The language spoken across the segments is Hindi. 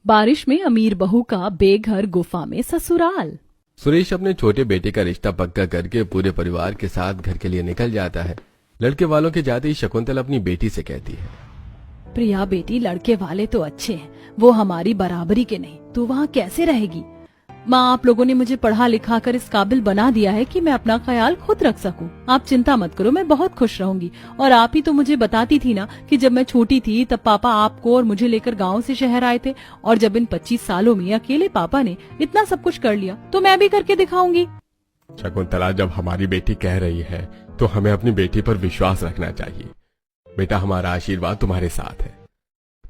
बारिश में अमीर बहू का बेघर गुफा में ससुराल। सुरेश अपने छोटे बेटे का रिश्ता पक्का करके पूरे परिवार के साथ घर के लिए निकल जाता है। लड़के वालों के जाते ही शकुंतला अपनी बेटी से कहती है, प्रिया बेटी, लड़के वाले तो अच्छे हैं, वो हमारी बराबरी के नहीं, तू वहाँ कैसे रहेगी? माँ, आप लोगों ने मुझे पढ़ा लिखा कर इस काबिल बना दिया है कि मैं अपना ख्याल खुद रख सकूं। आप चिंता मत करो, मैं बहुत खुश रहूंगी। और आप ही तो मुझे बताती थी ना कि जब मैं छोटी थी तब पापा आपको और मुझे लेकर गांव से शहर आए थे, और जब इन 25 सालों में अकेले पापा ने इतना सब कुछ कर लिया तो मैं भी करके दिखाऊंगी। शकुंतला, जब हमारी बेटी कह रही है तो हमें अपनी बेटी पर विश्वास रखना चाहिए। बेटा, हमारा आशीर्वाद तुम्हारे साथ है।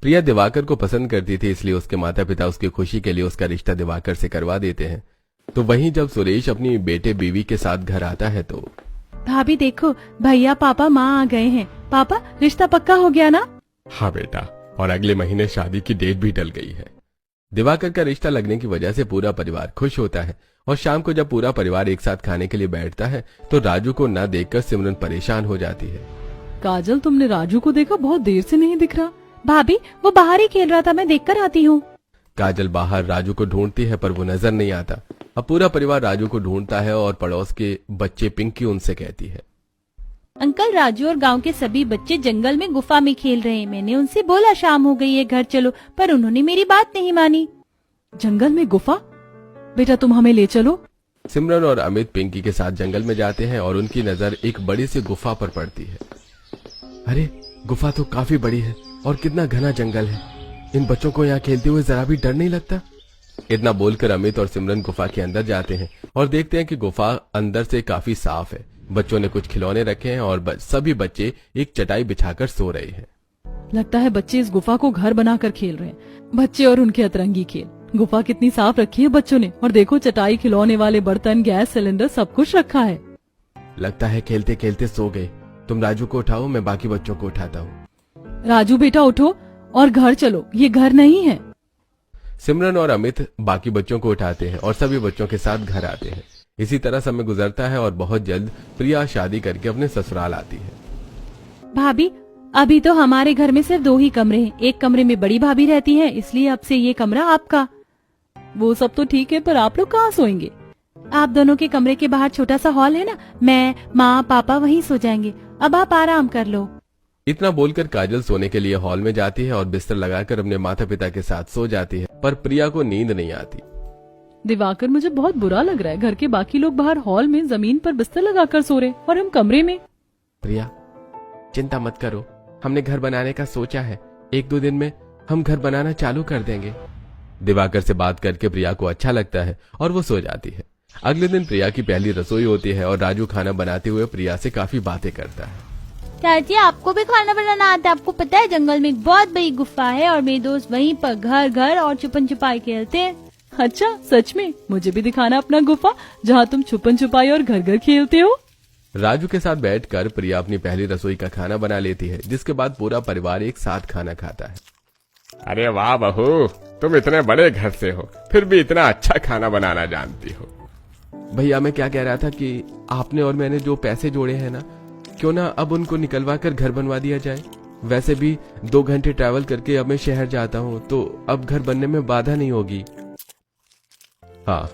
प्रिया दिवाकर को पसंद करती थी, इसलिए उसके माता पिता उसकी खुशी के लिए उसका रिश्ता दिवाकर से करवा देते हैं। तो वहीं जब सुरेश अपनी बेटे बीवी के साथ घर आता है तो भाभी देखो, भैया पापा माँ आ गए हैं। पापा, रिश्ता पक्का हो गया ना? हाँ बेटा, और अगले महीने शादी की डेट भी टल गई है। दिवाकर का रिश्ता लगने की वजह से पूरा परिवार खुश होता है। और शाम को जब पूरा परिवार एक साथ खाने के लिए बैठता है तो राजू को न देखकर सिमरन परेशान हो जाती है। काजल, तुमने राजू को देखा? बहुत देर से नहीं दिख रहा। भाभी, वो बाहर ही खेल रहा था, मैं देखकर आती हूँ। काजल बाहर राजू को ढूंढती है पर वो नजर नहीं आता। अब पूरा परिवार राजू को ढूंढता है और पड़ोस के बच्चे पिंकी उनसे कहती है, अंकल, राजू और गांव के सभी बच्चे जंगल में गुफा में खेल रहे हैं। मैंने उनसे बोला शाम हो गई है, घर चलो, पर उन्होंने मेरी बात नहीं मानी। जंगल में गुफा? बेटा, तुम हमें ले चलो। सिमरन और अमित पिंकी के साथ जंगल में जाते हैं और उनकी नजर एक बड़ी सी गुफा पर पड़ती है। अरे, गुफा तो काफी बड़ी है और कितना घना जंगल है। इन बच्चों को यहाँ खेलते हुए जरा भी डर नहीं लगता? इतना बोलकर अमित और सिमरन गुफा के अंदर जाते हैं और देखते हैं कि गुफा अंदर से काफी साफ है। बच्चों ने कुछ खिलौने रखे हैं और सभी बच्चे एक चटाई बिछाकर सो रहे हैं। लगता है बच्चे इस गुफा को घर बनाकर खेल रहे हैं। बच्चे और उनके अतरंगी खेल। गुफा कितनी साफ रखी है बच्चों ने, और देखो, चटाई, खिलौने वाले बर्तन, गैस सिलेंडर, सब कुछ रखा है। लगता है खेलते खेलते सो गए। तुम राजू को उठाओ, मैं बाकी बच्चों को उठाता हूँ। राजू बेटा, उठो और घर चलो, ये घर नहीं है। सिमरन और अमित बाकी बच्चों को उठाते हैं और सभी बच्चों के साथ घर आते हैं। इसी तरह समय गुजरता है और बहुत जल्द प्रिया शादी करके अपने ससुराल आती है। भाभी, अभी तो हमारे घर में सिर्फ 2 ही कमरे हैं। एक कमरे में बड़ी भाभी रहती है, इसलिए अब से ये कमरा आपका। वो सब तो ठीक है, पर आप लोग कहाँ सोएंगे? आप दोनों के कमरे के बाहर छोटा सा हॉल है ना, मैं, माँ, पापा वहीं सो जाएंगे। अब आप आराम कर लो। इतना बोलकर काजल सोने के लिए हॉल में जाती है और बिस्तर लगाकर अपने माता पिता के साथ सो जाती है, पर प्रिया को नींद नहीं आती। दिवाकर, मुझे बहुत बुरा लग रहा है। घर के बाकी लोग बाहर हॉल में जमीन पर बिस्तर लगाकर सो रहे और हम कमरे में। प्रिया, चिंता मत करो, हमने घर बनाने का सोचा है। 1-2 दिन में हम घर बनाना चालू कर देंगे। दिवाकर से बात करके प्रिया को अच्छा लगता है और वो सो जाती है। अगले दिन प्रिया की पहली रसोई होती है और राजू खाना बनाते हुए प्रिया से काफी बातें करता है। चाची, आपको भी खाना बनाना आता है? आपको पता है जंगल में एक बहुत बड़ी गुफा है और मेरे दोस्त वहीं पर घर घर और छुपन छुपाई खेलते हैं। अच्छा, सच में? मुझे भी दिखाना अपना गुफा जहाँ तुम छुपन छुपाई और घर घर खेलते हो। राजू के साथ बैठकर प्रिया अपनी पहली रसोई का खाना बना लेती है, जिसके बाद पूरा परिवार एक साथ खाना खाता है। अरे वाह बहू, तुम इतने बड़े घर से हो, फिर भी इतना अच्छा खाना बनाना जानती हो। भैया, मैं क्या कह रहा था कि आपने और मैंने जो पैसे जोड़े हैं ना, क्यों ना अब उनको निकलवा कर घर बनवा दिया जाए। वैसे भी 2 घंटे ट्रैवल करके अब मैं शहर जाता हूँ, तो अब घर बनने में बाधा नहीं होगी। हाँ,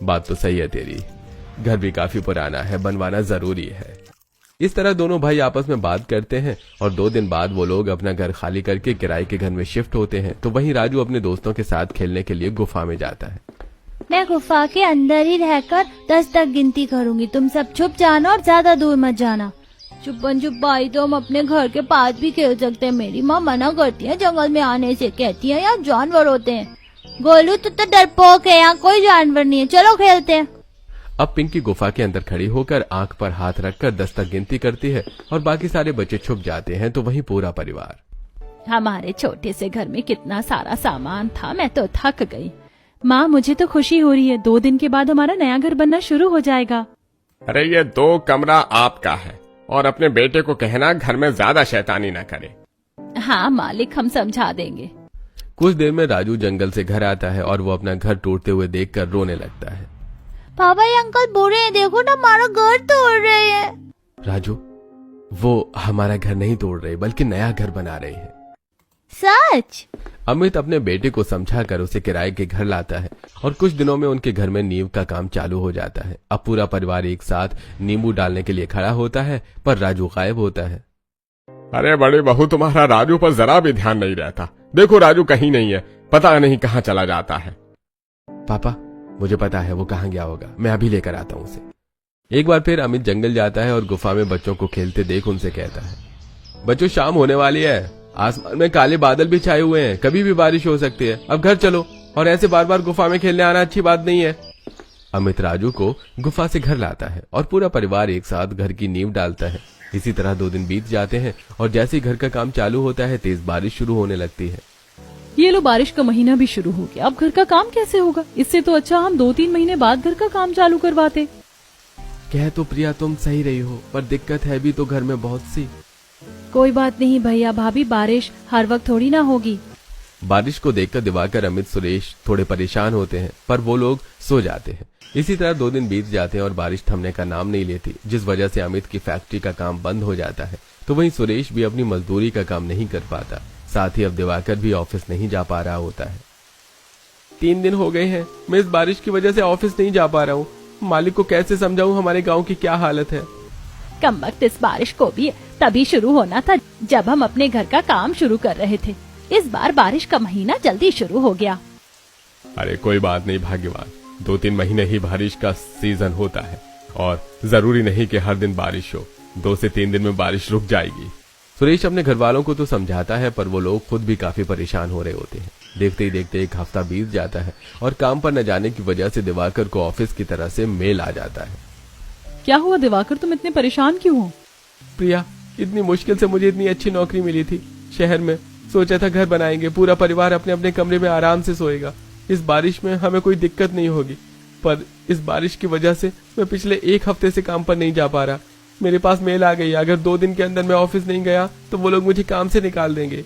बात तो सही है तेरी। घर भी काफी पुराना है, बनवाना जरूरी है। इस तरह दोनों भाई आपस में बात करते हैं और 2 दिन बाद वो लोग अपना घर खाली करके किराए के घर में शिफ्ट होते हैं। तो वहीं राजू अपने दोस्तों के साथ खेलने के लिए गुफा में जाता है। मैं गुफा के अंदर ही रहकर 10 तक गिनती करूंगी। तुम सब छुप जाना और ज्यादा दूर मत जाना। छुपन छुपाई तो हम अपने घर के पास भी खेल सकते हैं। मेरी माँ मना करती है जंगल में आने से, कहती है यहाँ जानवर होते हैं। गोलू, तो डरपोक है, यहाँ कोई जानवर नहीं है, चलो खेलते हैं। अब पिंकी गुफा के अंदर खड़ी होकर आंख पर हाथ रखकर 10 तक गिनती करती है और बाकी सारे बच्चे छुप जाते हैं। तो वहीं पूरा परिवार। हमारे छोटे से घर में कितना सारा सामान था, मैं तो थक गई। माँ, मुझे तो खुशी हो रही है, 2 दिन के बाद हमारा नया घर बनना शुरू हो जाएगा। अरे, ये 2 कमरा आपका है और अपने बेटे को कहना घर में ज्यादा शैतानी न करे। हाँ मालिक, हम समझा देंगे। कुछ देर में राजू जंगल से घर आता है और वो अपना घर टूटते हुए देखकर रोने लगता है। पापा, ये अंकल बुरे हैं, देखो ना हमारा घर तोड़ रहे हैं। राजू, वो हमारा घर नहीं तोड़ रहे बल्कि नया घर बना रहे हैं। सच? अमित अपने बेटे को समझाकर उसे किराए के घर लाता है और कुछ दिनों में उनके घर में नींव का काम चालू हो जाता है। अब पूरा परिवार एक साथ नींबू डालने के लिए खड़ा होता है, पर राजू गायब होता है। अरे बड़ी बहू, तुम्हारा राजू पर जरा भी ध्यान नहीं रहता। देखो राजू कहीं नहीं है, पता नहीं कहाँ चला जाता है। पापा, मुझे पता है वो कहाँ गया होगा, मैं अभी लेकर आता हूँ उसे। एक बार फिर अमित जंगल जाता है और गुफा में बच्चों को खेलते देख उनसे कहता है, बच्चों शाम होने वाली है, आसमान में काले बादल भी छाए हुए हैं, कभी भी बारिश हो सकती है, अब घर चलो, और ऐसे बार बार गुफा में खेलने आना अच्छी बात नहीं है। अमित राजू को गुफा से घर लाता है और पूरा परिवार एक साथ घर की नींव डालता है। इसी तरह 2 दिन बीत जाते हैं और जैसे ही घर का काम चालू होता है तेज बारिश शुरू होने लगती है। ये लो, बारिश का महीना भी शुरू हो गया, अब घर का काम कैसे होगा? इससे तो अच्छा हम 2-3 महीने बाद घर का काम चालू करवाते। कह तो प्रिया तुम सही रही हो, पर दिक्कत है भी तो घर में बहुत सी। कोई बात नहीं भैया भाभी, बारिश हर वक्त थोड़ी ना होगी। बारिश को देखकर दिवाकर, अमित, सुरेश थोड़े परेशान होते हैं, पर वो लोग सो जाते हैं। इसी तरह 2 दिन बीत जाते हैं और बारिश थमने का नाम नहीं लेती, जिस वजह से अमित की फैक्ट्री का काम बंद हो जाता है। तो वहीं सुरेश भी अपनी मजदूरी का काम नहीं कर पाता। साथ ही अब दिवाकर भी ऑफिस नहीं जा पा रहा होता है। 3 दिन हो गए हैं, मैं इस बारिश की वजह से ऑफिस नहीं जा पा रहा हूँ। मालिक को कैसे समझाऊं हमारे गाँव की क्या हालत है। कमबख्त, इस बारिश को भी तभी शुरू होना था जब हम अपने घर का काम शुरू कर रहे थे। इस बार बारिश का महीना जल्दी शुरू हो गया। अरे कोई बात नहीं भाग्यवान, 2-3 महीने ही बारिश का सीजन होता है और जरूरी नहीं कि हर दिन बारिश हो। 2 से 3 दिन में बारिश रुक जाएगी। सुरेश अपने घर वालों को तो समझाता है, पर वो लोग खुद भी काफी परेशान हो रहे होते हैं। देखते ही देखते 1 हफ्ता बीत जाता है और काम पर न जाने की वजह से दिवाकर को ऑफिस की तरफ से मेल आ जाता है। क्या हुआ दिवाकर, तुम इतने परेशान क्यों हो? प्रिया, इतनी मुश्किल से मुझे इतनी अच्छी नौकरी मिली थी शहर में। सोचा था घर बनाएंगे, पूरा परिवार अपने अपने कमरे में आराम से सोएगा, इस बारिश में हमें कोई दिक्कत नहीं होगी। पर इस बारिश की वजह से मैं पिछले 1 हफ्ते से काम पर नहीं जा पा रहा। मेरे पास मेल आ गई, अगर 2 दिन के अंदर मैं ऑफिस नहीं गया तो वो लोग मुझे काम से निकाल देंगे।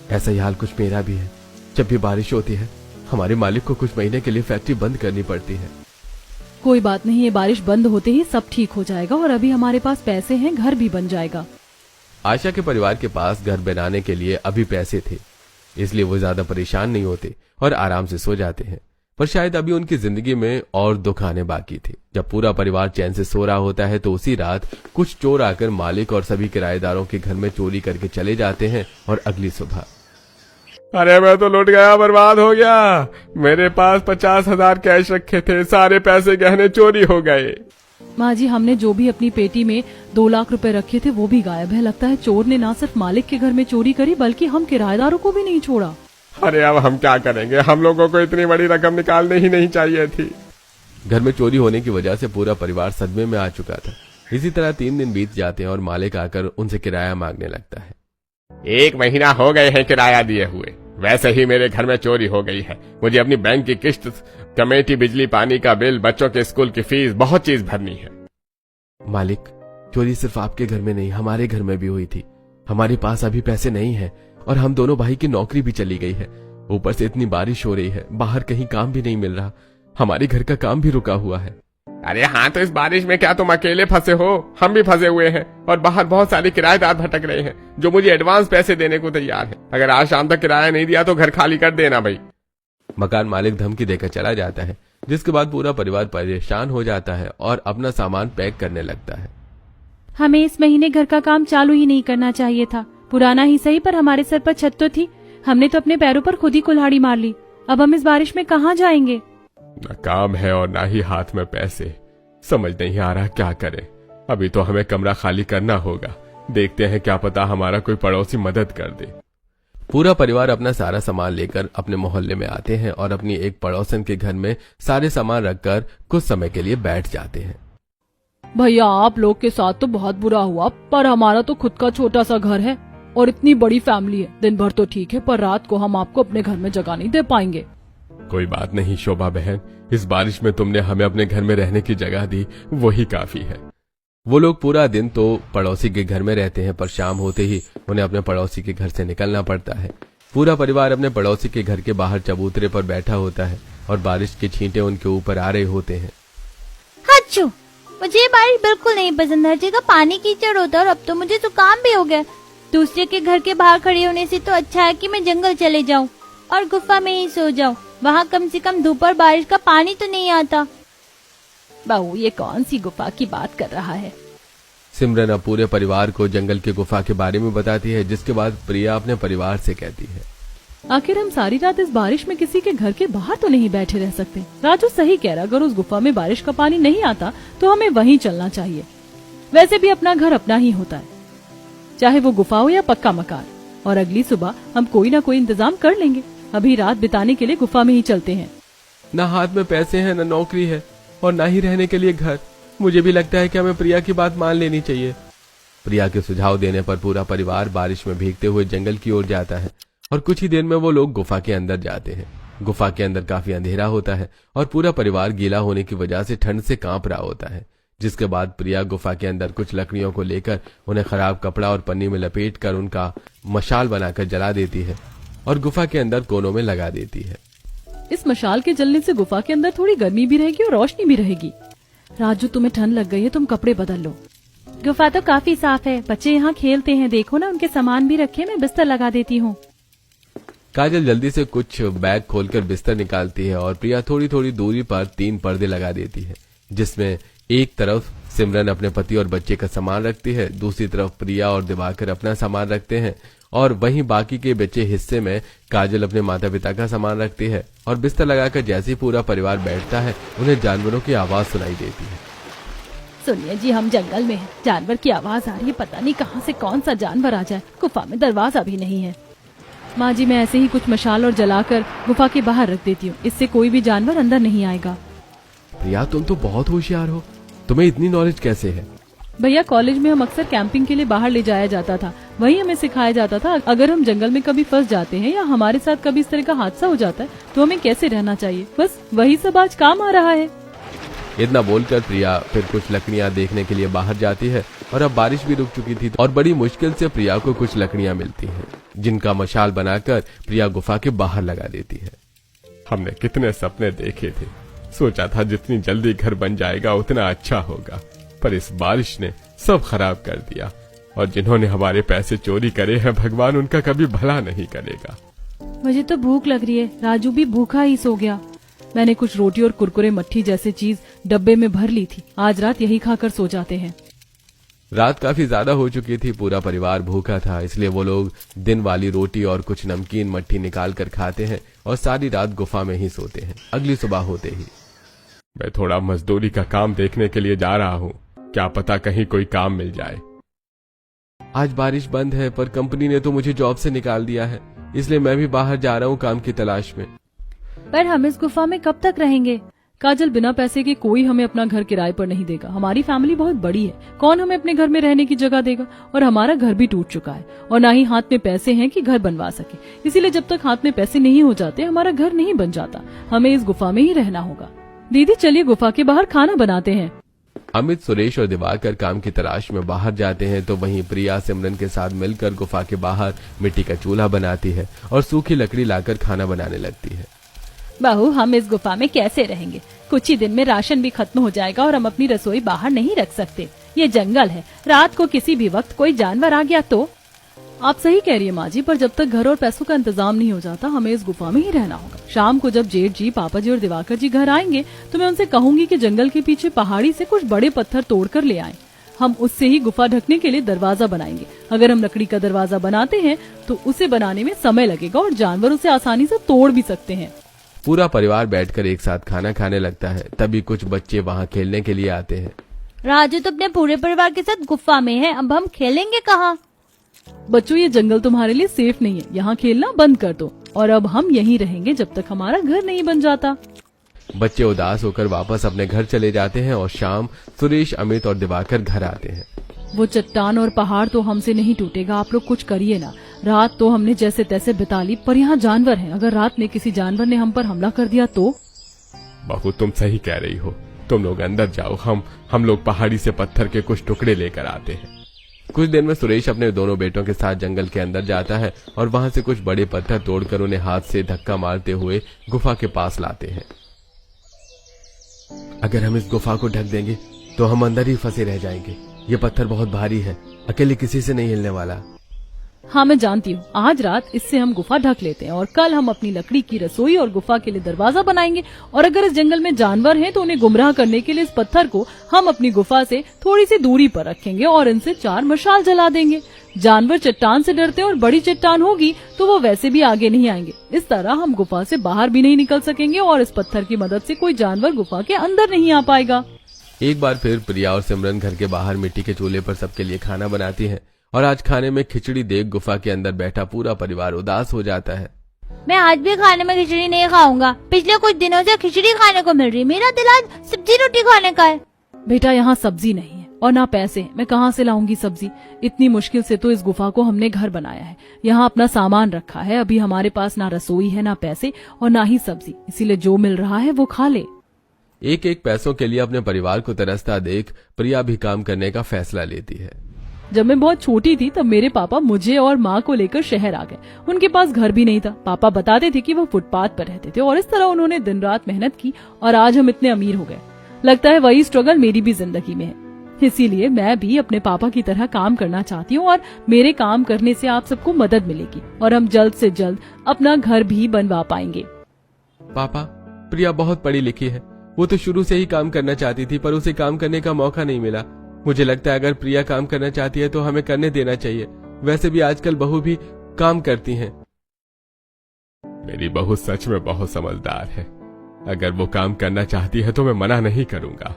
ऐसा ही हाल कुछ मेरा भी है। जब भी बारिश होती है हमारे मालिक को कुछ महीने के लिए फैक्ट्री बंद करनी पड़ती है। कोई बात नहीं, ये बारिश बंद होते ही सब ठीक हो जाएगा और अभी हमारे पास पैसे हैं, घर भी बन जाएगा। आशा के परिवार के पास घर बनाने के लिए अभी पैसे थे, इसलिए वो ज्यादा परेशान नहीं होते और आराम से सो जाते हैं। पर शायद अभी उनकी जिंदगी में और दुख आने बाकी थे। जब पूरा परिवार चैन से सो रहा होता है तो उसी रात कुछ चोर आकर मालिक और सभी किराएदारों के घर में चोरी करके चले जाते हैं और अगली सुबह, अरे मैं तो लुट गया, बर्बाद हो गया। मेरे पास 50,000 कैश रखे थे, सारे पैसे गहने चोरी हो गए। माँ जी, हमने जो भी अपनी पेटी में 2 लाख रुपए रखे थे वो भी गायब है। लगता है चोर ने ना सिर्फ मालिक के घर में चोरी करी बल्कि हम किराएदारों को भी नहीं छोड़ा। अरे अब हम क्या करेंगे, हम लोगों को इतनी बड़ी रकम निकालने ही नहीं चाहिए थी। घर में चोरी होने की वजह से पूरा परिवार सदमे में आ चुका था। इसी तरह 3 दिन बीत जाते हैं और मालिक आकर उनसे किराया मांगने लगता है। 1 महीना हो गए हैं किराया दिए हुए, वैसे ही मेरे घर में चोरी हो गई है। मुझे अपनी बैंक की किस्त, कमेटी, बिजली पानी का बिल, बच्चों के स्कूल की फीस, बहुत चीज भरनी है। मालिक, चोरी सिर्फ आपके घर में नहीं हमारे घर में भी हुई थी। हमारे पास अभी पैसे नहीं है और हम दोनों भाई की नौकरी भी चली गई है। ऊपर से इतनी बारिश हो रही है, बाहर कहीं काम भी नहीं मिल रहा, हमारे घर का काम भी रुका हुआ है। अरे हाँ, तो इस बारिश में क्या तुम अकेले फंसे हो? हम भी फंसे हुए हैं और बाहर बहुत सारे किराएदार भटक रहे हैं जो मुझे एडवांस पैसे देने को तैयार है। अगर आज शाम तक किराया नहीं दिया तो घर खाली कर देना भाई। मकान मालिक धमकी देकर चला जाता है, जिसके बाद पूरा परिवार परेशान हो जाता है और अपना सामान पैक करने लगता है। हमें इस महीने घर का काम चालू ही नहीं करना चाहिए था। पुराना ही सही, पर हमारे सर पर छत तो थी। हमने तो अपने पैरों पर खुद ही कुल्हाड़ी मार ली। अब हम इस बारिश में कहाँ जाएंगे? न काम है और ना ही हाथ में पैसे। समझ नहीं आ रहा क्या करें। अभी तो हमें कमरा खाली करना होगा। देखते हैं, क्या पता हमारा कोई पड़ोसी मदद कर दे। पूरा परिवार अपना सारा सामान लेकर अपने मोहल्ले में आते हैं और अपनी एक पड़ोसन के घर में सारे सामान रखकर कुछ समय के लिए बैठ जाते हैं। भैया, आप लोग के साथ तो बहुत बुरा हुआ, पर हमारा तो खुद का छोटा सा घर है और इतनी बड़ी फैमिली है। दिन भर तो ठीक है, पर रात को हम आपको अपने घर में जगह नहीं दे पाएंगे। कोई बात नहीं शोभा बहन, इस बारिश में तुमने हमें अपने घर में रहने की जगह दी, वही काफी है। वो लोग पूरा दिन तो पड़ोसी के घर में रहते हैं, पर शाम होते ही उन्हें अपने पड़ोसी के घर से निकलना पड़ता है। पूरा परिवार अपने पड़ोसी के घर के बाहर चबूतरे पर बैठा होता है और बारिश के छींटे उनके ऊपर आ रहे होते हैं। मुझे ये बारिश बिल्कुल नहीं पसंद। हर जगह पानी कीचड़ होता है और अब तो मुझे जुकाम भी हो गया। दूसरे के घर के बाहर खड़े होने से तो अच्छा है कि मैं जंगल चले जाऊं और गुफा में ही सो जाऊं। वहाँ कम से कम धूप और बारिश का पानी तो नहीं आता। बहू, ये कौन सी गुफा की बात कर रहा है? सिमरन अब पूरे परिवार को जंगल की गुफा के बारे में बताती है, जिसके बाद प्रिया अपने परिवार से कहती है, आखिर हम सारी रात इस बारिश में किसी के घर के बाहर तो नहीं बैठे रह सकते। राजू सही कह रहा, अगर उस गुफा में बारिश का पानी नहीं आता तो हमें वहीं चलना चाहिए। वैसे भी अपना घर अपना ही होता है, चाहे वो गुफा हो या पक्का मकान। और अगली सुबह हम कोई ना कोई इंतजाम कर लेंगे। अभी रात बिताने के लिए गुफा में ही चलते हैं। ना हाथ में पैसे हैं, ना नौकरी है और ना ही रहने के लिए घर। मुझे भी लगता है कि हमें प्रिया की बात मान लेनी चाहिए। प्रिया के सुझाव देने पर पूरा परिवार बारिश में भीगते हुए जंगल की ओर जाता है और कुछ ही देर में वो लोग गुफा के अंदर जाते हैं। गुफा के अंदर काफी अंधेरा होता है और पूरा परिवार गीला होने की वजह से ठंड से कांप रहा होता है। जिसके बाद प्रिया गुफा के अंदर कुछ लकड़ियों को लेकर उन्हें खराब कपड़ा और पन्नी में लपेट कर उनका मशाल बनाकर जला देती है और गुफा के अंदर कोनों में लगा देती है। इस मशाल के जलने से गुफा के अंदर थोड़ी गर्मी भी रहेगी और रोशनी भी रहेगी। राजू, तुम्हें ठंड लग गई है, तुम कपड़े बदल लो। गुफा तो काफी साफ है, बच्चे यहाँ खेलते हैं, देखो ना उनके सामान भी रखे, मैं बिस्तर लगा देती हूँ। काजल जल्दी से कुछ बैग खोलकर बिस्तर निकालती है और प्रिया थोड़ी थोड़ी दूरी पर 3 पर्दे लगा देती है, जिसमें एक तरफ सिमरन अपने पति और बच्चे का सामान रखती है, दूसरी तरफ प्रिया और दिवाकर अपना सामान रखते हैं और वहीं बाकी के बचे हिस्से में काजल अपने माता पिता का सामान रखती है। और बिस्तर लगाकर जैसे ही पूरा परिवार बैठता है उन्हें जानवरों की आवाज सुनाई देती है। सुनिए जी, हम जंगल में हैं, जानवर की आवाज आ रही है, पता नहीं कहाँ से कौन सा जानवर आ जाए। गुफा में दरवाजा भी नहीं है। माँ जी, मैं ऐसे ही कुछ मशाल और जलाकर गुफा के बाहर रख देती हूँ, इससे कोई भी जानवर अंदर नहीं आएगा। प्रिया, तुम तो बहुत होशियार हो, तुम्हें इतनी नॉलेज कैसे है? भैया, कॉलेज में हम अक्सर कैंपिंग के लिए बाहर ले जाया जाता था, वहीं हमें सिखाया जाता था अगर हम जंगल में कभी फंस जाते हैं या हमारे साथ कभी इस तरह का हादसा हो जाता है तो हमें कैसे रहना चाहिए। बस वही सब आज काम आ रहा है। इतना बोलकर प्रिया फिर कुछ लकड़ियां देखने के लिए बाहर जाती है और अब बारिश भी रुक चुकी थी और बड़ी मुश्किल से प्रिया को कुछ लकड़ियां मिलती हैं, जिनका मशाल बनाकर प्रिया गुफा के बाहर लगा देती है। हमने कितने सपने देखे थे, सोचा था जितनी जल्दी घर बन जाएगा उतना अच्छा होगा, पर इस बारिश ने सब खराब कर दिया। और जिन्होंने हमारे पैसे चोरी करे हैं, भगवान उनका कभी भला नहीं करेगा। मुझे तो भूख लग रही है, राजू भी भूखा ही सो गया। मैंने कुछ रोटी और कुरकुरे मट्ठी जैसी चीज डब्बे में भर ली थी, आज रात यही खाकर सो जाते हैं। रात काफी ज्यादा हो चुकी थी, पूरा परिवार भूखा था, इसलिए वो लोग दिन वाली रोटी और कुछ नमकीन मट्ठी निकाल कर खाते हैं और सारी रात गुफा में ही सोते हैं। अगली सुबह होते ही, मैं थोड़ा मजदूरी का काम देखने के लिए जा रहा हूँ, क्या पता कहीं कोई काम मिल जाए। आज बारिश बंद है पर कंपनी ने तो मुझे जॉब से निकाल दिया है, इसलिए मैं भी बाहर जा रहा हूँ काम की तलाश में। पर हम इस गुफा में कब तक रहेंगे? काजल, बिना पैसे के कोई हमें अपना घर किराए पर नहीं देगा। हमारी फैमिली बहुत बड़ी है, कौन हमें अपने घर में रहने की जगह देगा? और हमारा घर भी टूट चुका है और ना ही हाथ में पैसे हैं कि घर बनवा सके। इसीलिए जब तक हाथ में पैसे नहीं हो जाते हमारा घर नहीं बन जाता। हमें इस गुफा में ही रहना होगा। दीदी, चलिए गुफा के बाहर खाना बनाते हैं। अमित, सुरेश और दिवाकर काम की तलाश में बाहर जाते हैं तो वहीं प्रिया सिमरन के साथ मिलकर गुफा के बाहर मिट्टी का चूल्हा बनाती है और सूखी लकड़ी लाकर खाना बनाने लगती है। बहू, हम इस गुफा में कैसे रहेंगे? कुछ ही दिन में राशन भी खत्म हो जाएगा और हम अपनी रसोई बाहर नहीं रख सकते। ये जंगल है, रात को किसी भी वक्त कोई जानवर आ गया तो। आप सही कह रही है माँ जी, पर जब तक घर और पैसों का इंतजाम नहीं हो जाता हमें इस गुफा में ही रहना होगा। शाम को जब जेठ जी, पापा जी और दिवाकर जी घर आएंगे तो मैं उनसे कहूंगी कि जंगल के पीछे पहाड़ी से कुछ बड़े पत्थर तोड़कर ले आएं। हम उससे ही गुफा ढकने के लिए दरवाजा बनाएंगे। अगर हम लकड़ी का दरवाजा बनाते हैं तो उसे बनाने में समय लगेगा और जानवर उसे आसानी से तोड़ भी सकते हैं। पूरा परिवार बैठकर एक साथ खाना खाने लगता है, तभी कुछ बच्चे वहाँ खेलने के लिए आते हैं। राजू तो अपने पूरे परिवार के साथ गुफा में है, अब हम खेलेंगे कहाँ? बच्चों, ये जंगल तुम्हारे लिए सेफ नहीं है, यहाँ खेलना बंद कर दो और अब हम यहीं रहेंगे जब तक हमारा घर नहीं बन जाता। बच्चे उदास होकर वापस अपने घर चले जाते हैं और शाम सुरेश, अमित और दिवाकर घर आते हैं। वो चट्टान और पहाड़ तो हमसे नहीं टूटेगा, आप लोग कुछ करिए ना। रात तो हमने जैसे तैसे बिता ली, पर यहाँ जानवर हैं, अगर रात में किसी जानवर ने हम पर हमला कर दिया तो? बहू, तुम सही कह रही हो, तुम लोग अंदर जाओ, हम लोग पहाड़ी से पत्थर के कुछ टुकड़े लेकर आते हैं। कुछ देर में सुरेश अपने दोनों बेटों के साथ जंगल के अंदर जाता है और वहां से कुछ बड़े पत्थर तोड़कर उन्हें हाथ से धक्का मारते हुए गुफा के पास लाते हैं। अगर हम इस गुफा को ढक देंगे तो हम अंदर ही फंसे रह जाएंगे। ये पत्थर बहुत भारी है, अकेले किसी से नहीं हिलने वाला। हाँ मैं जानती हूँ, आज रात इससे हम गुफा ढक लेते हैं और कल हम अपनी लकड़ी की रसोई और गुफा के लिए दरवाजा बनाएंगे। और अगर इस जंगल में जानवर हैं तो उन्हें गुमराह करने के लिए इस पत्थर को हम अपनी गुफा से थोड़ी सी दूरी पर रखेंगे और इनसे 4 मशाल जला देंगे। जानवर चट्टान से डरते हैं और बड़ी चट्टान होगी तो वो वैसे भी आगे नहीं आएंगे। इस तरह हम गुफा से बाहर भी नहीं निकल सकेंगे और इस पत्थर की मदद से कोई जानवर गुफा के अंदर नहीं आ पाएगा। एक बार फिर प्रिया और सिमरन घर के बाहर मिट्टी के चूल्हे पर सबके लिए खाना बनाती हैं और आज खाने में खिचड़ी देख गुफा के अंदर बैठा पूरा परिवार उदास हो जाता है। मैं आज भी खाने में खिचड़ी नहीं खाऊंगा। पिछले कुछ दिनों से खिचड़ी खाने को मिल रही, मेरा दिल आज सब्जी रोटी खाने का है। बेटा यहाँ सब्जी नहीं है और ना पैसे, मैं कहाँ से लाऊंगी सब्जी। इतनी मुश्किल से तो इस गुफा को हमने घर बनाया है, यहाँ अपना सामान रखा है। अभी हमारे पास ना रसोई है, ना पैसे और ना ही सब्जी, इसीलिए जो मिल रहा है वो खा ले। एक एक पैसों के लिए अपने परिवार को तरसता देख प्रिया भी काम करने का फैसला लेती है। जब मैं बहुत छोटी थी तब मेरे पापा मुझे और माँ को लेकर शहर आ गए। उनके पास घर भी नहीं था। पापा बताते थे कि वो फुटपाथ पर रहते थे और इस तरह उन्होंने दिन रात मेहनत की और आज हम इतने अमीर हो गए। लगता है वही स्ट्रगल मेरी भी जिंदगी में है। इसीलिए मैं भी अपने पापा की तरह काम करना चाहती हूँ और मेरे काम करने से आप सबको मदद मिलेगी और हम जल्द से जल्द अपना घर भी बनवा पाएंगे। पापा, प्रिया बहुत पढ़ी लिखी है, वो तो शुरू से ही काम करना चाहती थी पर उसे काम करने का मौका नहीं मिला। मुझे लगता है अगर प्रिया काम करना चाहती है तो हमें करने देना चाहिए। वैसे भी आजकल बहू भी काम करती हैं। मेरी बहू सच में बहुत समझदार है। अगर वो काम करना चाहती है तो मैं मना नहीं करूंगा।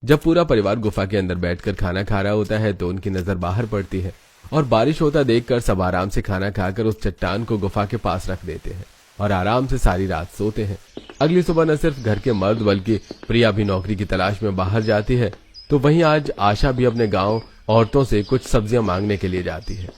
जब पूरा परिवार गुफा के अंदर बैठकर खाना खा रहा होता है तो उनकी नजर बाहर पड़ती है और बारिश होता देखकर सब आराम से खाना खाकर उस चट्टान को गुफा के पास रख देते हैं और आराम से सारी रात सोते हैं। अगली सुबह न सिर्फ घर के मर्द बल्कि प्रिया भी नौकरी की तलाश में बाहर जाती है, तो वहीं आज आशा भी अपने गांव औरतों से कुछ सब्जियां मांगने के लिए जाती है।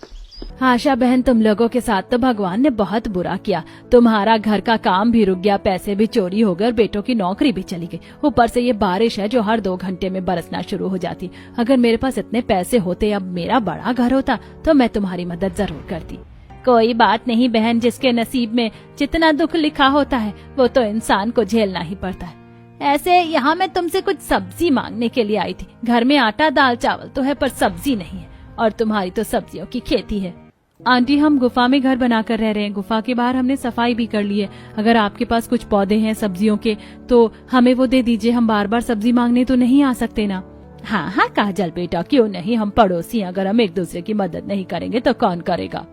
आशा बहन, तुम लोगों के साथ तो भगवान ने बहुत बुरा किया। तुम्हारा घर का काम भी रुक गया, पैसे भी चोरी हो गए और बेटों की नौकरी भी चली गई। ऊपर से ये बारिश है जो हर 2 घंटे में बरसना शुरू हो जाती। अगर मेरे पास इतने पैसे होते, अब मेरा बड़ा घर होता, तो मैं तुम्हारी मदद जरूर करती। कोई बात नहीं बहन, जिसके नसीब में जितना दुख लिखा होता है वो तो इंसान को झेलना ही पड़ता है। ऐसे यहाँ मैं तुमसे कुछ सब्जी मांगने के लिए आई थी। घर में आटा दाल चावल तो है पर सब्जी नहीं है और तुम्हारी तो सब्जियों की खेती है। आंटी, हम गुफा में घर बनाकर रह रहे हैं। गुफा के बाहर हमने सफाई भी कर ली है। अगर आपके पास कुछ पौधे हैं सब्जियों के तो हमें वो दे दीजिए। हम बार बार सब्जी मांगने तो नहीं आ सकते ना। हाँ हाँ काजल बेटा, क्यों नहीं, हम पड़ोसी हैं। अगर हम एक दूसरे की मदद नहीं करेंगे तो कौन करेगा।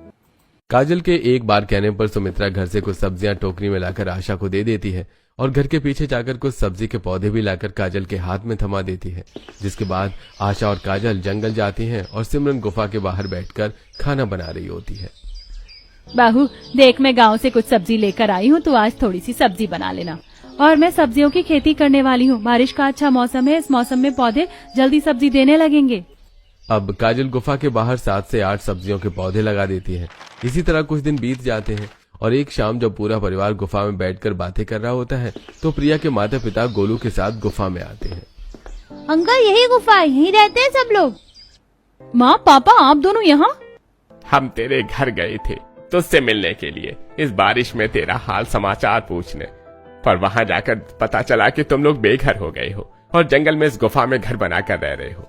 काजल के एक बार कहने पर सुमित्रा घर से कुछ सब्जियां टोकरी में लाकर आशा को दे देती है और घर के पीछे जाकर कुछ सब्जी के पौधे भी लाकर काजल के हाथ में थमा देती है। जिसके बाद आशा और काजल जंगल जाती हैं और सिमरन गुफा के बाहर बैठकर खाना बना रही होती है। बाहू देख, मैं गांव से कुछ सब्जी लेकर आई हूँ, तो आज थोड़ी सी सब्जी बना लेना। और मैं सब्जियों की खेती करने वाली हूँ। बारिश का अच्छा मौसम है, इस मौसम में पौधे जल्दी सब्जी देने लगेंगे। अब काजल गुफा के बाहर 7 से 8 सब्जियों के पौधे लगा देती है। इसी तरह कुछ दिन बीत जाते हैं और एक शाम जब पूरा परिवार गुफा में बैठकर बातें कर रहा होता है तो प्रिया के माता पिता गोलू के साथ गुफा में आते हैं। अंकल, यही गुफा है, यहीं रहते हैं सब लोग। माँ पापा, आप दोनों यहाँ? हम तेरे घर गए थे तुझसे मिलने के लिए, इस बारिश में तेरा हाल समाचार पूछने, पर वहाँ जाकर पता चला कि तुम लोग बेघर हो गए हो और जंगल में इस गुफा में घर बनाकर रह रहे हो।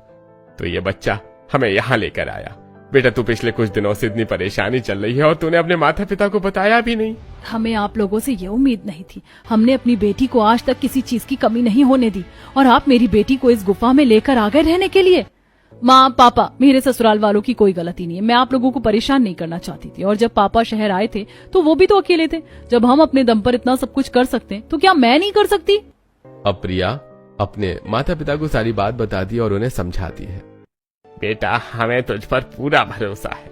तो ये बच्चा हमें यहाँ लेकर आया। बेटा, तू पिछले कुछ दिनों से इतनी परेशानी चल रही है और तूने अपने माता पिता को बताया भी नहीं। हमें आप लोगों से ये उम्मीद नहीं थी। हमने अपनी बेटी को आज तक किसी चीज की कमी नहीं होने दी और आप मेरी बेटी को इस गुफा में लेकर आ गए रहने के लिए। माँ पापा, मेरे ससुराल वालों की कोई गलती नहीं है। मैं आप लोगों को परेशान नहीं करना चाहती थी और जब पापा शहर आए थे तो वो भी तो अकेले थे। जब हम अपने दम पर इतना सब कुछ कर सकते हैं तो क्या मैं नहीं कर सकती? अब प्रिया अपने माता पिता को सारी बात बताती है और उन्हें समझाती है। बेटा, हमें तुझ पर पूरा भरोसा है,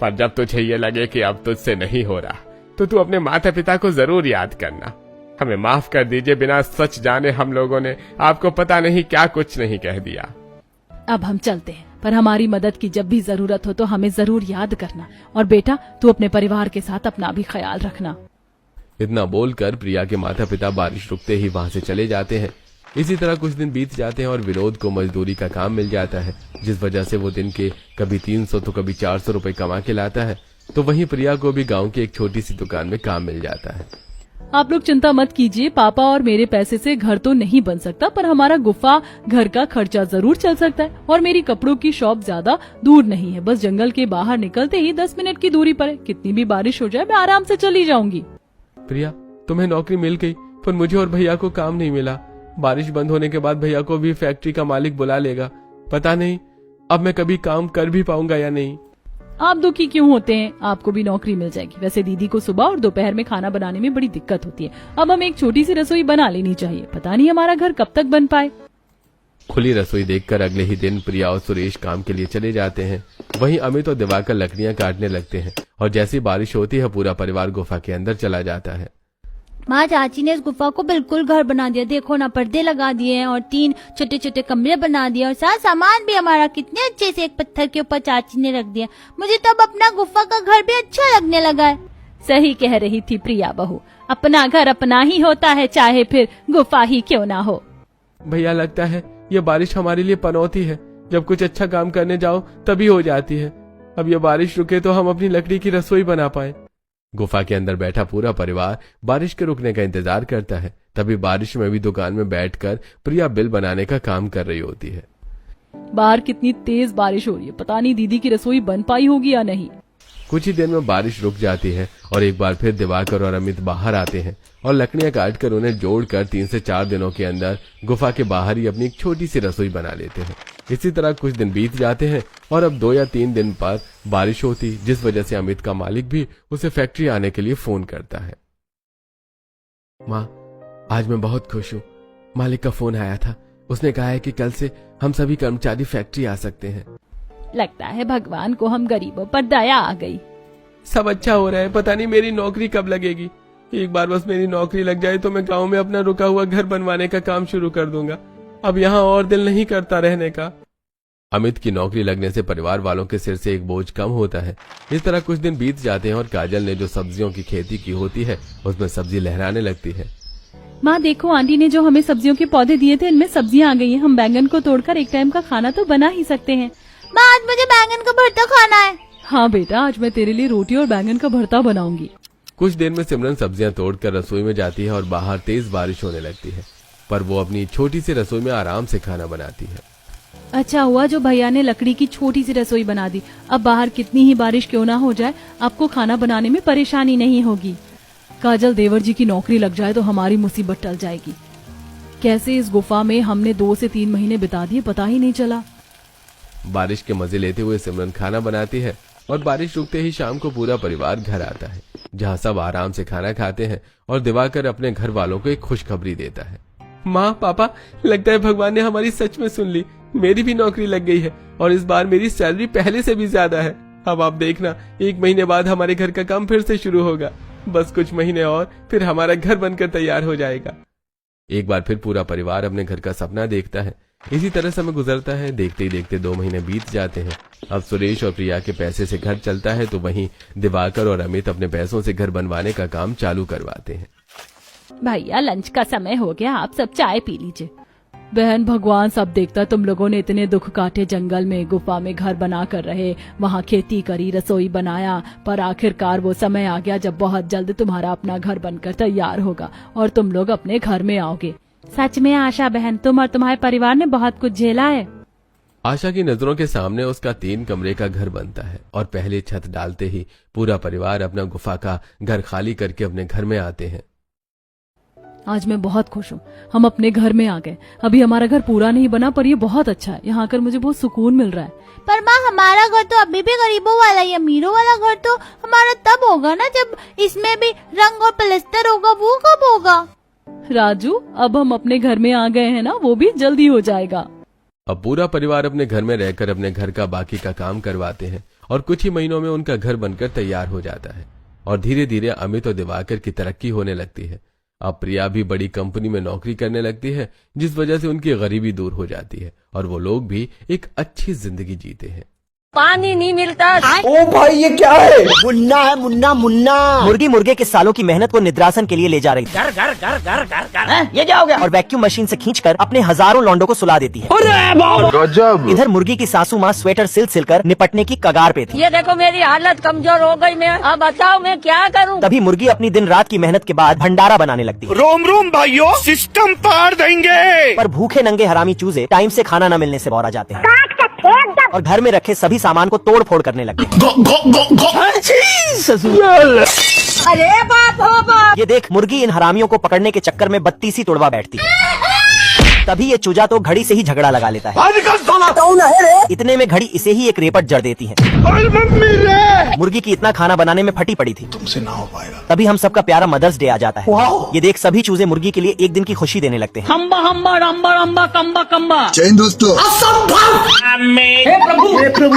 पर जब तुझे ये लगे कि अब तुझसे नहीं हो रहा तो तू अपने माता पिता को जरूर याद करना। हमें माफ कर दीजिए, बिना सच जाने हम लोगों ने आपको पता नहीं क्या कुछ नहीं कह दिया। अब हम चलते हैं, पर हमारी मदद की जब भी जरूरत हो तो हमें जरूर याद करना। और बेटा, तू अपने परिवार के साथ अपना भी ख्याल रखना। इतना बोलकर प्रिया के माता पिता बारिश रुकते ही वहां से चले जाते हैं। इसी तरह कुछ दिन बीत जाते हैं और विनोद को मजदूरी का काम मिल जाता है, जिस वजह से वो दिन के कभी 300 तो कभी 400 रुपए कमा के लाता है। तो वहीं प्रिया को भी गांव की एक छोटी सी दुकान में काम मिल जाता है। आप लोग चिंता मत कीजिए, पापा और मेरे पैसे से घर तो नहीं बन सकता, पर हमारा गुफा घर का खर्चा जरूर चल सकता है। और मेरी कपड़ों की शॉप ज्यादा दूर नहीं है, बस जंगल के बाहर निकलते ही 10 मिनट की दूरी पर है। कितनी भी बारिश हो जाए मैं आराम से चली जाऊंगी। प्रिया, तुम्हें नौकरी मिल गई, पर मुझे और भैया को काम नहीं मिला। बारिश बंद होने के बाद भैया को भी फैक्ट्री का मालिक बुला लेगा। पता नहीं अब मैं कभी काम कर भी पाऊंगा या नहीं। आप दुखी क्यों होते हैं, आपको भी नौकरी मिल जाएगी। वैसे दीदी को सुबह और दोपहर में खाना बनाने में बड़ी दिक्कत होती है। अब हमें एक छोटी सी रसोई बना लेनी चाहिए, पता नहीं हमारा घर कब तक बन पाए। खुली रसोई देखकर अगले ही दिन प्रिया और सुरेश काम के लिए चले जाते हैं। वहीं अमित और दिवाकर लकड़ियां काटने लगते हैं और जैसी बारिश होती है पूरा परिवार गुफा के अंदर चला जाता है। माँ, चाची ने इस गुफा को बिल्कुल घर बना दिया। देखो ना, पर्दे लगा दिए हैं और 3 छोटे छोटे कमरे बना दिए और सारा सामान भी हमारा कितने अच्छे से एक पत्थर के ऊपर चाची ने रख दिया। मुझे तो अब अपना गुफा का घर भी अच्छा लगने लगा है। सही कह रही थी प्रिया बहू, अपना घर अपना ही होता है, चाहे फिर गुफा ही क्यों ना हो। भैया, लगता है ये बारिश हमारे लिए पनौती है। जब कुछ अच्छा काम करने जाओ तभी हो जाती है। अब ये बारिश रुके तो हम अपनी लकड़ी की रसोई बना पाए। गुफा के अंदर बैठा पूरा परिवार बारिश के रुकने का इंतजार करता है। तभी बारिश में भी दुकान में बैठकर प्रिया बिल बनाने का काम कर रही होती है। बाहर कितनी तेज बारिश हो रही है, पता नहीं दीदी की रसोई बन पाई होगी या नहीं। कुछ ही देर में बारिश रुक जाती है और एक बार फिर दिवाकर और अमित बाहर आते हैं और लकड़ियां काटकर उन्हें जोड़कर 3 से 4 दिनों के अंदर गुफा के बाहर ही अपनी एक छोटी सी रसोई बना लेते हैं। इसी तरह कुछ दिन बीत जाते हैं और अब 2 या 3 दिन पर बारिश होती, जिस वजह से अमित का मालिक भी उसे फैक्ट्री आने के लिए फोन करता है। माँ, आज मैं बहुत खुश हूँ। मालिक का फोन आया था, उसने कहा है कि कल से हम सभी कर्मचारी फैक्ट्री आ सकते हैं। लगता है भगवान को हम गरीबों पर दया आ गई। सब अच्छा हो रहा है, पता नहीं मेरी नौकरी कब लगेगी। एक बार बस मेरी नौकरी लग जाए तो मैं गांव में अपना रुका हुआ घर बनवाने का काम शुरू कर दूंगा। अब यहाँ और दिल नहीं करता रहने का। अमित की नौकरी लगने से परिवार वालों के सिर से एक बोझ कम होता है। इस तरह कुछ दिन बीत जाते हैं और काजल ने जो सब्जियों की खेती की होती है उसमें सब्जी लहराने लगती है। माँ देखो, आंटी ने जो हमें सब्जियों के पौधे दिए थे इनमें सब्जियां आ गई हैं। हम बैंगन को तोड़कर एक टाइम का खाना तो बना ही सकते हैं। माँ, आज मुझे बैंगन का भरता खाना है। हाँ बेटा, आज मैं तेरे लिए रोटी और बैंगन का भरता बनाऊंगी। कुछ देर में सिमरन सब्जियां तोड़कर रसोई में जाती है और बाहर तेज बारिश होने लगती है, पर वो अपनी छोटी सी रसोई में आराम से खाना बनाती है। अच्छा हुआ जो भैया ने लकड़ी की छोटी सी रसोई बना दी। अब बाहर कितनी ही बारिश क्यों ना हो जाए, आपको खाना बनाने में परेशानी नहीं होगी। काजल देवर जी की नौकरी लग जाए तो हमारी मुसीबत टल जाएगी। कैसे इस गुफा में हमने 2 से 3 महीने बिता दिए, पता ही नहीं चला। बारिश के मजे लेते हुए सिमरन खाना बनाती है और बारिश रुकते ही शाम को पूरा परिवार घर आता है, जहाँ सब आराम से खाना खाते हैं और दिवाकर अपने घर वालों को एक खुशखबरी देता है। माँ, पापा, लगता है भगवान ने हमारी सच में सुन ली। मेरी भी नौकरी लग गई है और इस बार मेरी सैलरी पहले से भी ज्यादा है। अब आप देखना, 1 महीने बाद हमारे घर का काम फिर से शुरू होगा। बस कुछ महीने और फिर हमारा घर बनकर तैयार हो जाएगा। एक बार फिर पूरा परिवार अपने घर का सपना देखता है। इसी तरह समय गुजरता है। देखते ही देखते 2 महीने बीत जाते हैं। अब सुरेश और प्रिया के पैसे से घर चलता है, तो वहीं दिवाकर और अमित अपने पैसों से घर बनवाने का काम चालू करवाते हैं। भैया, लंच का समय हो गया, आप सब चाय पी लीजिए। बहन, भगवान सब देखता, तुम लोगों ने इतने दुख काटे, जंगल में गुफा में घर बना कर रहे, वहाँ खेती करी, रसोई बनाया, पर आखिरकार वो समय आ गया जब बहुत जल्द तुम्हारा अपना घर बनकर तैयार होगा और तुम लोग अपने घर में आओगे। सच में आशा बहन, तुम और तुम्हारे परिवार ने बहुत कुछ झेला है। आशा की नजरों के सामने उसका 3 कमरे का घर बनता है और पहले छत डालते ही पूरा परिवार अपना गुफा का घर खाली करके अपने घर में आते हैं। आज मैं बहुत खुश हूँ, हम अपने घर में आ गए। अभी हमारा घर पूरा नहीं बना, पर ये बहुत अच्छा है। यहाँ आकर मुझे बहुत सुकून मिल रहा है। पर माँ, हमारा घर तो अभी भी गरीबों वाला ही, अमीरों वाला घर तो हमारा तब होगा ना जब इसमें भी रंग और प्लास्टर होगा। वो कब होगा? राजू, अब हम अपने घर में आ गए हैं ना, वो भी जल्दी हो जाएगा। अब पूरा परिवार अपने घर में रहकर अपने घर का बाकी का काम करवाते हैं और कुछ ही महीनों में उनका घर बनकर तैयार हो जाता है और धीरे धीरे अमित और दिवाकर की तरक्की होने लगती है। अब प्रिया भी बड़ी कंपनी में नौकरी करने लगती है, जिस वजह से उनकी गरीबी दूर हो जाती है और वो लोग भी एक अच्छी जिंदगी जीते हैं। पानी नहीं मिलता। ओ भाई ये क्या है? मुन्ना है मुन्ना मुन्ना। मुर्गी मुर्गे के सालों की मेहनत को निद्रासन के लिए ले जा रही थी। घर घर घर घर घर घर। ये क्या हो गया? और वैक्यूम मशीन से खींचकर अपने हजारों लौंडों को सुला देती है। गजब। इधर मुर्गी की सासू माँ स्वेटर सिल कर निपटने की कगार पे थी। ये देखो मेरी हालत कमजोर हो गई, मैं अब बताओ मैं क्या करूं। तभी मुर्गी अपनी दिन रात की मेहनत के बाद भंडारा बनाने लगती है। रोम रोम भाइयों, सिस्टम पार देंगे। पर भूखे नंगे हरामी चूजे टाइम से खाना न मिलने से बौरा जाते हैं और घर में रखे सभी सामान को तोड़ फोड़ करने लगते हैं। अरे बाप हो बाप। ये देख मुर्गी इन हरामियों को पकड़ने के चक्कर में 32 तोड़वा बैठती है। तभी ये चूजा तो घड़ी से ही झगड़ा लगा लेता है। इतने में घड़ी इसे ही एक रेपट जड़ देती है। मुर्गी की इतना खाना बनाने में फटी पड़ी थी। तुमसे ना हो पाएगा। तभी हम सबका प्यारा मदर्स डे आ जाता है। ये देख सभी चूजे मुर्गी के लिए एक दिन की खुशी देने लगते हैं। हम्बा हम्बा रम्बा रम्बा कम्बा कम्बा। जैन दोस्तों। हे प्रभु